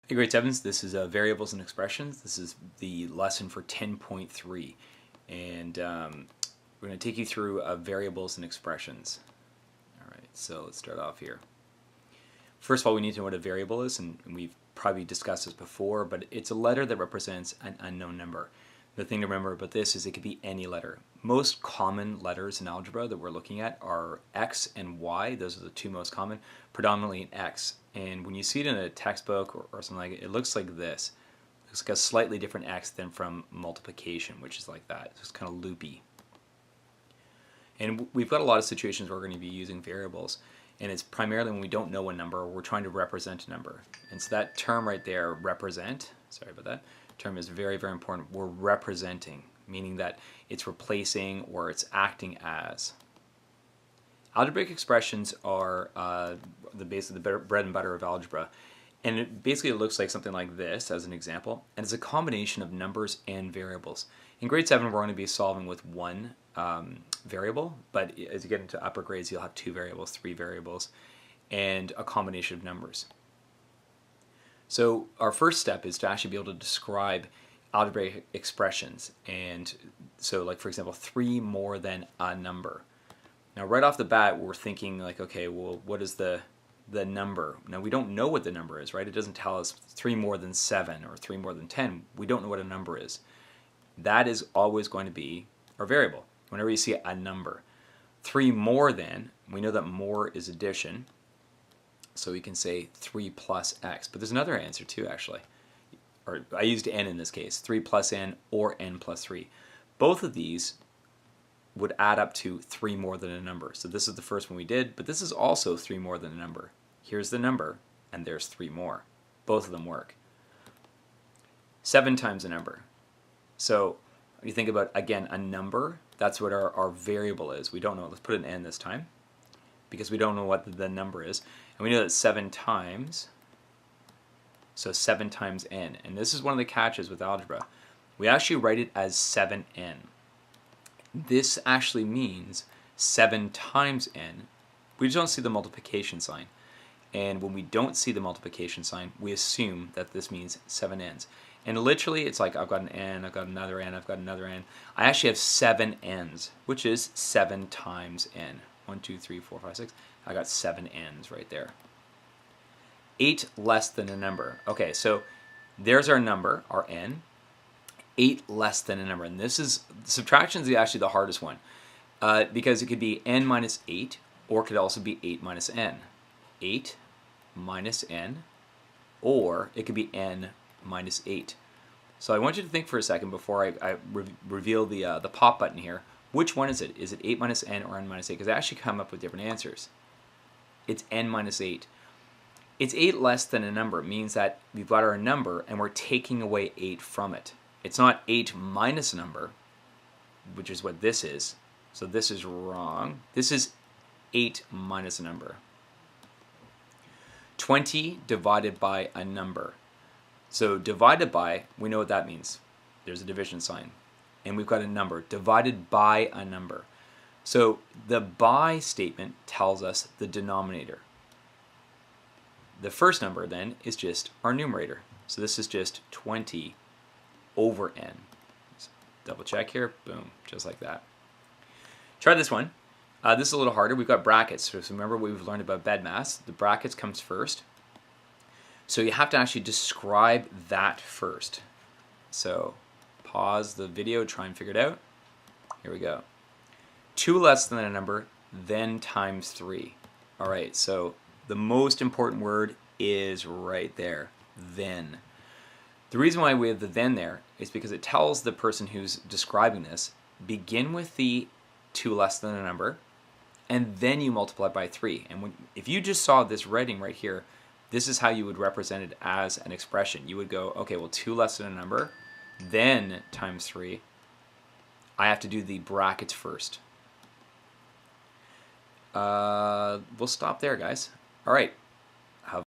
Hey grade 7s, this is variables and expressions. This is the lesson for 10.3 and we're going to take you through variables and expressions. Alright, so let's start off here. First of all, we need to know what a variable is, and we've probably discussed this before, but it's a letter that represents an unknown number. The thing to remember about this is it could be any letter. Most common letters in algebra that we're looking at are X and Y. Those are the two most common, predominantly in X. And when you see it in a textbook or something like it looks like this. It looks like a slightly different X than from multiplication, which is like that. It's kind of loopy. And we've got a lot of situations where we're going to be using variables. And it's primarily when we don't know a number or we're trying to represent a number. And so that term right there, represent, sorry about that, term is very, very important. We're representing, meaning that it's replacing or it's acting as. Algebraic expressions are basically the bread and butter of algebra. And it basically looks like something like this as an example. And it's a combination of numbers and variables. In grade 7, we're going to be solving with one variable, but as you get into upper grades, you'll have 2 variables, 3 variables, and a combination of numbers. So our first step is to actually be able to describe algebraic expressions. And so, like for example, 3 more than a number. Now right off the bat, we're thinking like, okay, well, what is the number? Now we don't know what the number is, right? It doesn't tell us 3 more than 7 or 3 more than 10. We don't know what a number is. That is always going to be our variable. Whenever you see a number. 3 more than, we know that more is addition. So we can say 3 plus x. But there's another answer too, actually. Or I used n in this case. 3 plus n or n plus 3. Both of these would add up to 3 more than a number. So this is the first one we did, but this is also 3 more than a number. Here's the number, and there's 3 more. Both of them work. 7 times a number. So you think about, again, a number, that's what our variable is. We don't know. Let's put an n this time because we don't know what the number is. And we know that 7 times, so 7 times n. And this is one of the catches with algebra. We actually write it as 7n. This actually means 7 times n. We just don't see the multiplication sign. And when we don't see the multiplication sign, we assume that this means 7 n's. And literally, it's like I've got an n, I've got another n, I've got another n. I actually have 7 n's, which is 7 times n. 1, 2, 3, 4, 5, 6. I got 7 n's right there. 8 less than a number. Okay, so there's our number, our n. 8 less than a number. And this is, subtraction is actually the hardest one. Because it could be n minus 8, or it could also be 8 minus n. 8 minus n, or it could be n minus 8. So I want you to think for a second before I reveal the pop button here. Which one is it? Is it 8 minus n or n minus 8? Because I actually come up with different answers. It's n minus 8. It's 8 less than a number. It means that we've got our number and we're taking away 8 from it. It's not 8 minus a number, which is what this is. So this is wrong. This is 8 minus a number. 20 divided by a number. So divided by, we know what that means. There's a division sign. And we've got a number, divided by a number. So the by statement tells us the denominator. The first number then is just our numerator. So this is just 20 over n. Let's double check here, boom, just like that. Try this one. This is a little harder. We've got brackets. So remember what we've learned about BEDMAS. The brackets comes first. So you have to actually describe that first. So pause the video, try and figure it out. Here we go. 2 less than a number, then times 3. All right, so the most important word is right there, then. The reason why we have the then there is because it tells the person who's describing this, begin with the 2 less than a number, and then you multiply by 3. And if you just saw this writing right here, this is how you would represent it as an expression. You would go, okay, well, 2 less than a number, then times 3. I have to do the brackets first. We'll stop there, guys. All right.